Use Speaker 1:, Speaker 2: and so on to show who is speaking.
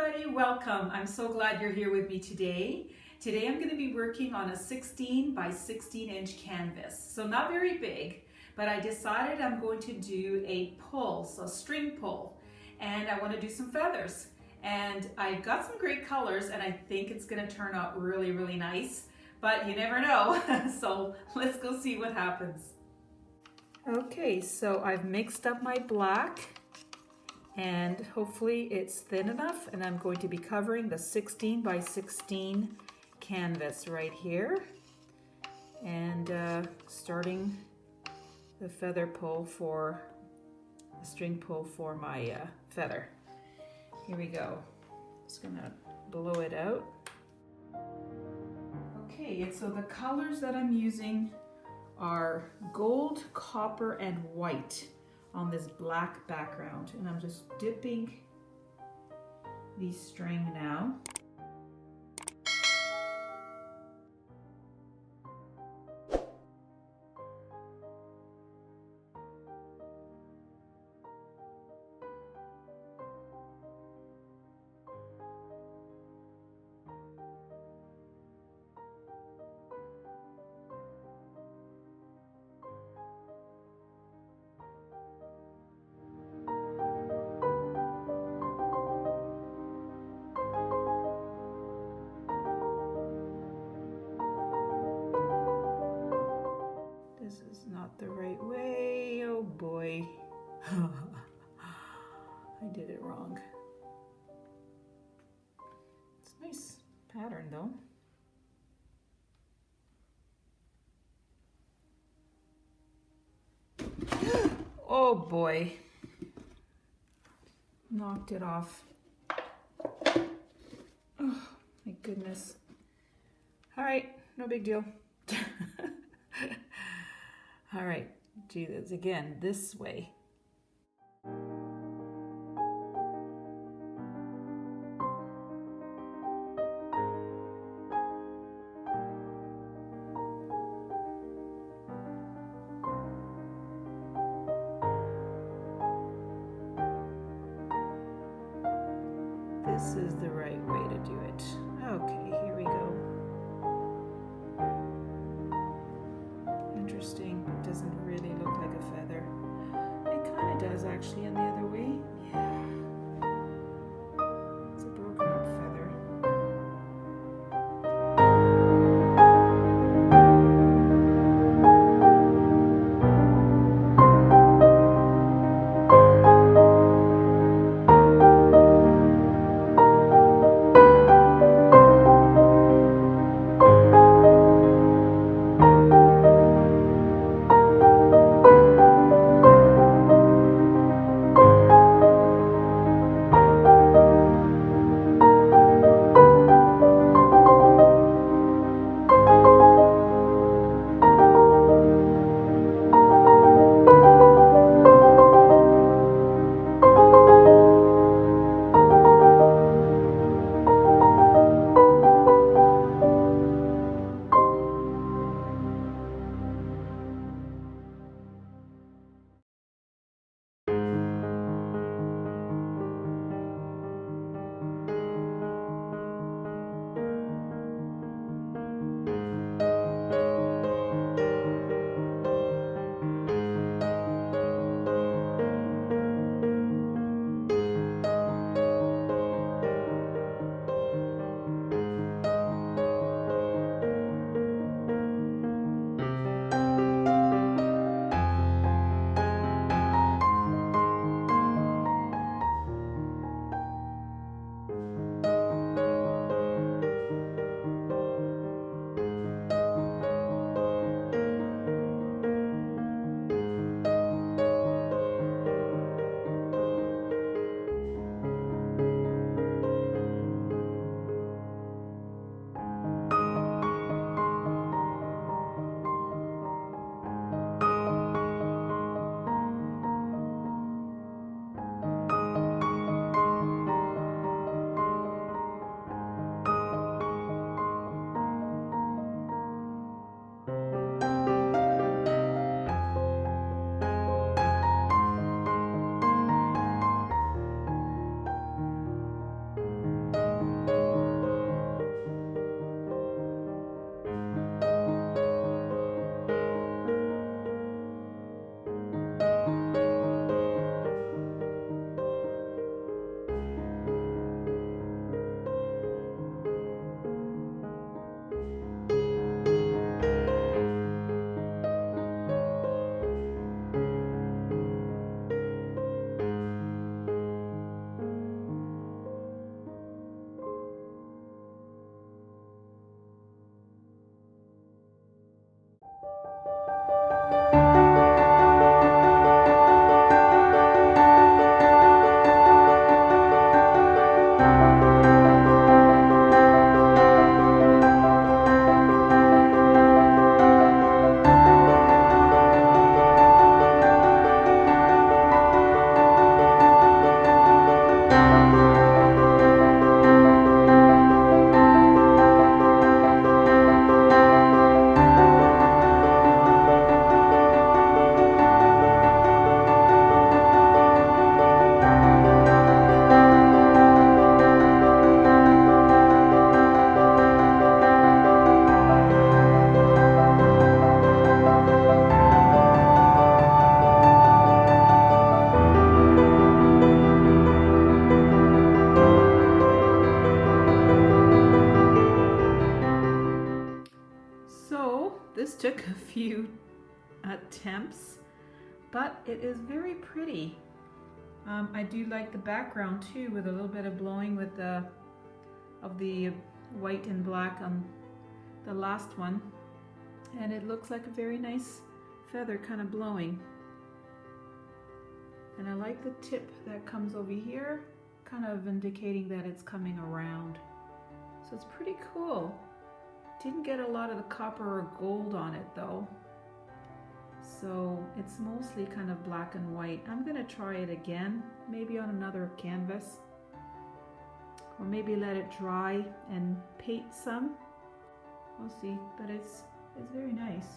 Speaker 1: everybody, welcome. I'm so glad you're here with me today. Today I'm going to be working on a 16 by 16 inch canvas. So not very big, but I decided I'm going to do a pull, so string pull, and I want to do some feathers. And I got some great colors and I think it's going to turn out really, really nice, but you never know. So let's go see what happens. Okay, so I've mixed up my black and hopefully it's thin enough, and I'm going to be covering the 16 by 16 canvas right here and starting the feather pull for the string pull for my feather. Here we go. Just gonna blow it out. Okay, and so the colors that I'm using are gold, copper, and white on this black background, and I'm just dipping the string now. This is not the right way. Oh boy. I did it wrong. It's a nice pattern though. Oh boy. Knocked it off. Oh my goodness. All right, no big deal. All right, do this again this way. This is the right way to do it. Okay, here we go. Interesting, but doesn't really look like a feather. It kind of does actually in the other way. Yeah. It's a broken up feather. attempts, but it is very pretty. I do like the background too, with a little bit of blowing with the white and black on the last one, and it looks like a very nice feather kind of blowing. And I like the tip that comes over here, kind of indicating that it's coming around. So it's pretty cool. Didn't get a lot of the copper or gold on it though. So it's mostly kind of black and white. I'm gonna try it again, maybe on another canvas. Or maybe let it dry and paint some. We'll see, but it's very nice.